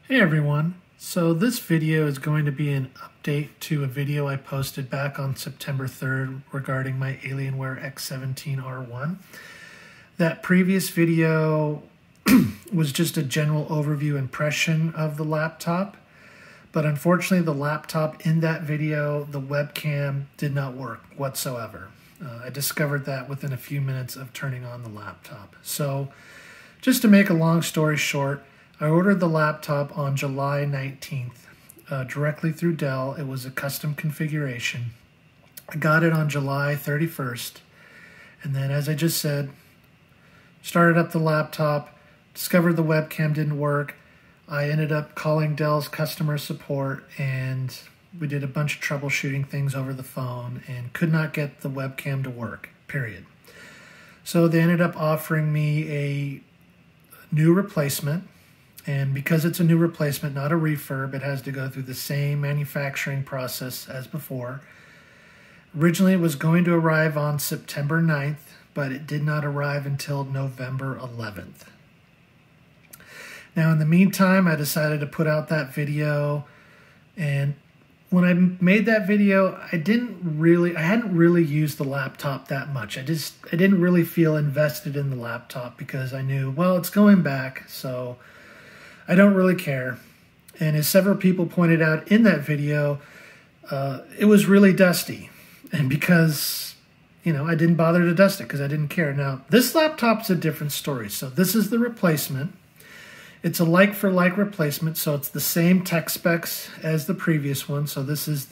Hey everyone, so this video is going to be an update to a video I posted back on September 3rd regarding my Alienware X17 R1. That previous video was just a general overview impression of the laptop, but unfortunately the laptop in that video, the webcam did not work whatsoever. I discovered that within a few minutes of turning on the laptop. So just to make a long story short, I ordered the laptop on July 19th directly through Dell. It was a custom configuration. I got it on July 31st, and then, as I just said, started up the laptop, discovered the webcam didn't work. I ended up calling Dell's customer support, and we did a bunch of troubleshooting things over the phone and could not get the webcam to work, period. So they ended up offering me a new replacement. And because it's a new replacement, not a refurb, it has to go through the same manufacturing process as before. Originally, it was going to arrive on September 9th, but it did not arrive until November 11th. Now, in the meantime, I decided to put out that video. And when I made that video, I hadn't really used the laptop that much. I didn't really feel invested in the laptop because I knew, well, it's going back, so I don't really care. And as several people pointed out in that video, it was really dusty. And because, I didn't bother to dust it because I didn't care. Now, this laptop's a different story. So this is the replacement. It's a like-for-like replacement, so it's the same tech specs as the previous one. So this is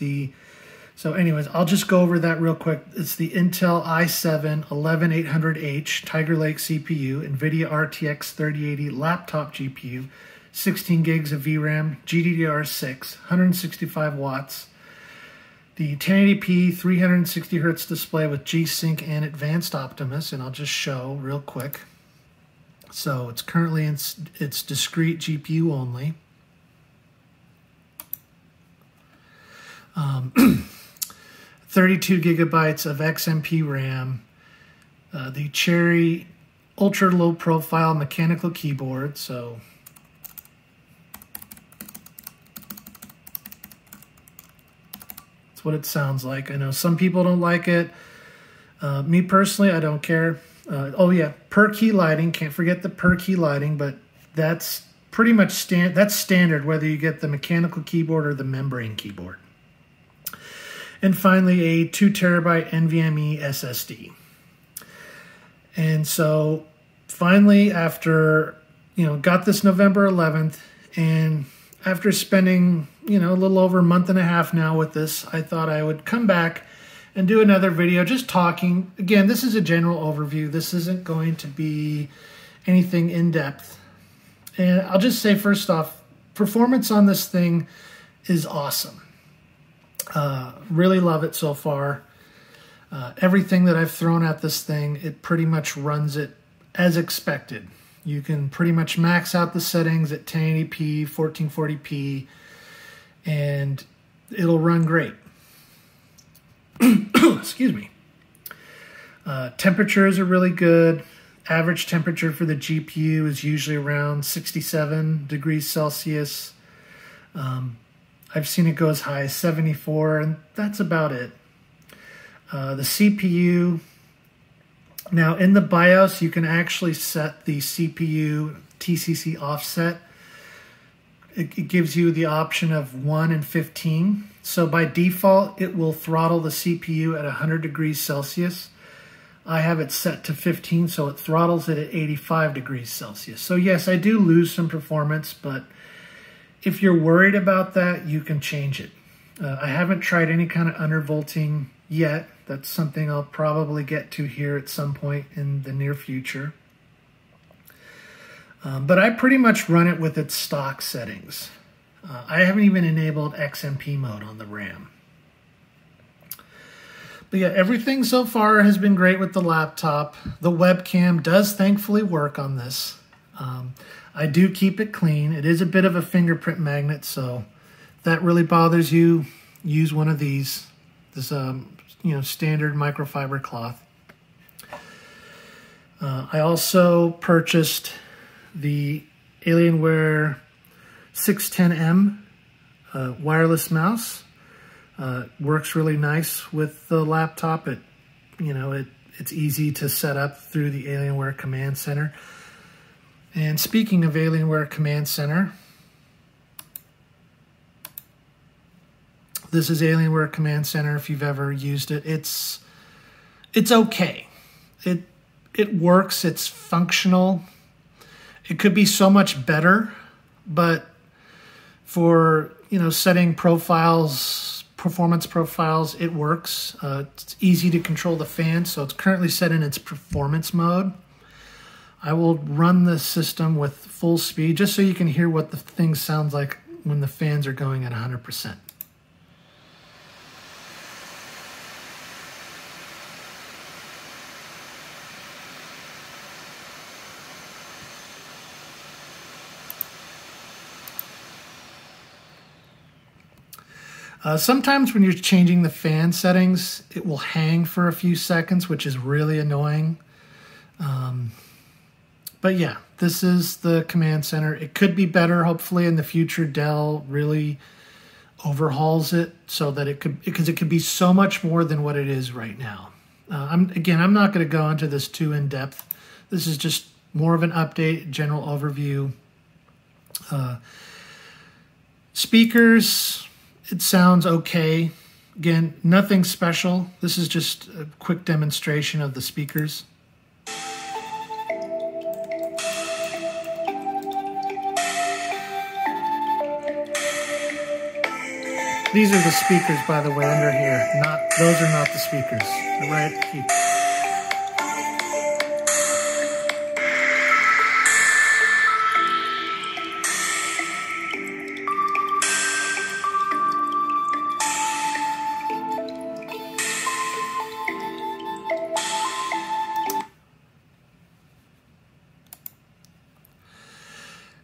so anyways, I'll just go over that real quick. It's the Intel i7-11800H Tiger Lake CPU, Nvidia RTX 3080 laptop GPU, 16 gigs of VRAM, GDDR6, 165 watts, the 1080p 360 Hz display with GSYNC and Advanced Optimus, and I'll just show real quick. So it's currently it's discrete GPU only. 32 gigabytes of XMP RAM, the Cherry ultra low profile mechanical keyboard, so what it sounds like. I know some people don't like it. Me personally, I don't care. Oh yeah, per key lighting. Can't forget the per key lighting, but that's pretty much standard whether you get the mechanical keyboard or the membrane keyboard. And finally, a 2 terabyte NVMe SSD. And so finally, after got this November 11th, and after spending a little over a month and a half now with this, I thought I would come back and do another video just talking. Again, this is a general overview. This isn't going to be anything in depth. And I'll just say first off, performance on this thing is awesome. Really love it so far. Everything that I've thrown at this thing, it pretty much runs it as expected. You can pretty much max out the settings at 1080p, 1440p, and it'll run great. Excuse me. Temperatures are really good. Average temperature for the GPU is usually around 67 degrees Celsius. I've seen it go as high as 74, and that's about it. The CPU, now in the BIOS, you can actually set the CPU TCC offset. It gives you the option of 1 and 15. So by default, it will throttle the CPU at 100 degrees Celsius. I have it set to 15, so it throttles it at 85 degrees Celsius. So yes, I do lose some performance, but if you're worried about that, you can change it. I haven't tried any kind of undervolting yet. That's something I'll probably get to here at some point in the near future. But I pretty much run it with its stock settings. I haven't even enabled XMP mode on the RAM. But yeah, everything so far has been great with the laptop. The webcam does thankfully work on this. I do keep it clean. It is a bit of a fingerprint magnet, so if that really bothers you, use one of these. This standard microfiber cloth. I also purchased the Alienware 610M wireless mouse. Works really nice with the laptop. It's easy to set up through the Alienware Command Center. And speaking of Alienware Command Center, this is Alienware Command Center. If you've ever used it, it's okay. It works. It's functional. It could be so much better, but for setting profiles, performance profiles, it works. It's easy to control the fan, so it's currently set in its performance mode. I will run the system with full speed just so you can hear what the thing sounds like when the fans are going at 100%. Sometimes when you're changing the fan settings, it will hang for a few seconds, which is really annoying. But yeah, this is the Command Center. It could be better. Hopefully in the future, Dell really overhauls it so that it could be so much more than what it is right now. I'm not going to go into this too in depth. This is just more of an update, general overview. Speakers. It sounds okay. Again, nothing special. This is just a quick demonstration of the speakers. These are the speakers, by the way, under here. Those are not the speakers. They're right here.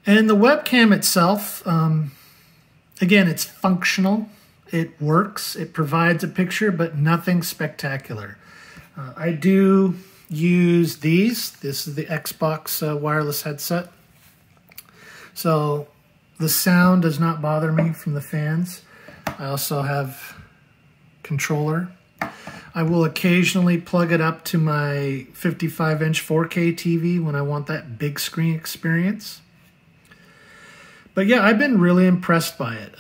And the webcam itself, again, it's functional. It works. It provides a picture, but nothing spectacular. I do use these. This is the Xbox wireless headset. So the sound does not bother me from the fans. I also have controller. I will occasionally plug it up to my 55-inch 4K TV when I want that big screen experience. But yeah, I've been really impressed by it.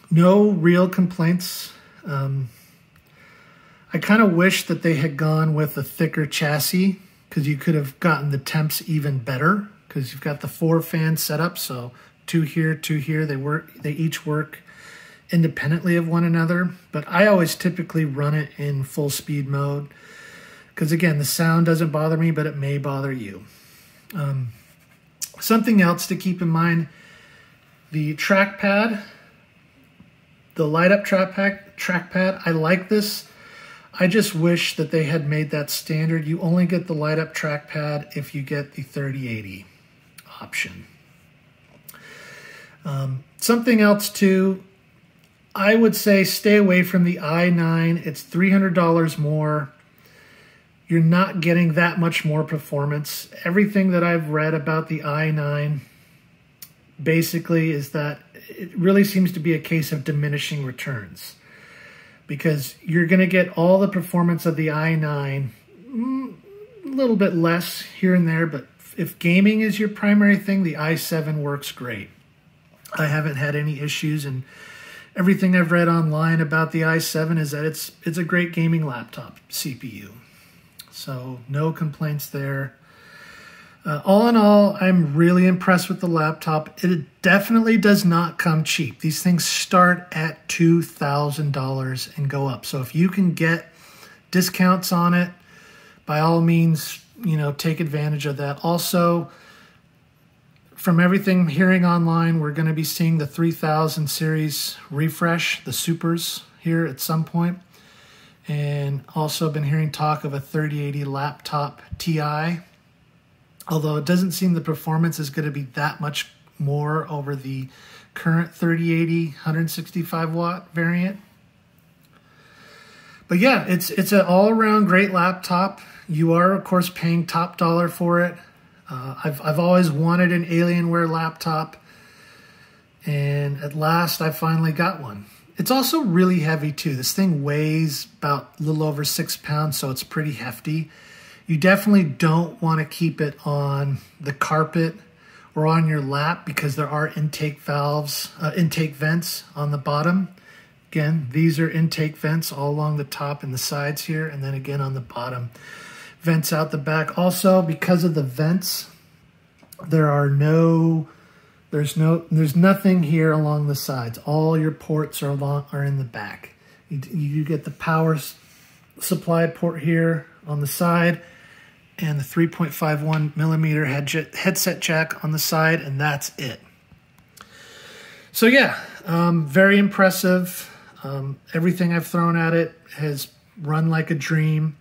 No real complaints. I kind of wish that they had gone with a thicker chassis because you could have gotten the temps even better because you've got the 4 fan setup. So 2 here, 2 here. They each work independently of one another. But I always typically run it in full speed mode because again, the sound doesn't bother me, but it may bother you. Something else to keep in mind, the trackpad, the light-up trackpad, I like this. I just wish that they had made that standard. You only get the light-up trackpad if you get the 3080 option. Something else too, I would say stay away from the i9. It's $300 more. You're not getting that much more performance. Everything that I've read about the i9 basically is that it really seems to be a case of diminishing returns because you're going to get all the performance of the i9, a little bit less here and there, but if gaming is your primary thing, the i7 works great. I haven't had any issues, and everything I've read online about the i7 is that it's a great gaming laptop CPU. So no complaints there. All in all, I'm really impressed with the laptop. It definitely does not come cheap. These things start at $2,000 and go up. So if you can get discounts on it, by all means, take advantage of that. Also, from everything I'm hearing online, we're going to be seeing the 3000 series refresh, the Supers, here at some point. And also been hearing talk of a 3080 laptop Ti. Although it doesn't seem the performance is going to be that much more over the current 3080 165 watt variant. But yeah, it's an all-around great laptop. You are, of course, paying top dollar for it. I've always wanted an Alienware laptop. And at last I finally got one. It's also really heavy too. This thing weighs about a little over 6 pounds, so it's pretty hefty. You definitely don't want to keep it on the carpet or on your lap because there are intake vents on the bottom. Again, these are intake vents all along the top and the sides here, and then again on the bottom. Vents out the back. Also, because of the vents, there's nothing here along the sides. All your ports are in the back. You get the power supply port here on the side and the 3.51 millimeter headset jack on the side, and that's it. So yeah, very impressive. Everything I've thrown at it has run like a dream.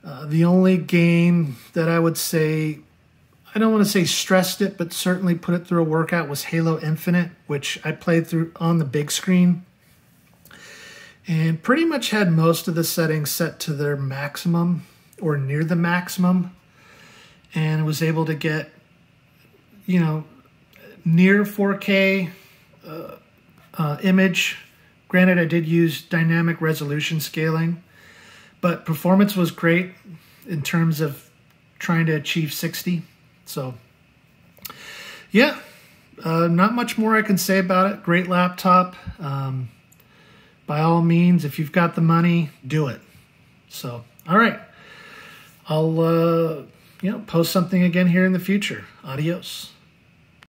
The only game that I would say, I don't want to say stressed it, but certainly put it through a workout was Halo Infinite, which I played through on the big screen. And pretty much had most of the settings set to their maximum or near the maximum. And was able to get, you know, near 4K image. Granted, I did use dynamic resolution scaling, but performance was great in terms of trying to achieve 60. So, yeah, not much more I can say about it. Great laptop. By all means, if you've got the money, do it. So, all right. I'll, post something again here in the future. Adios.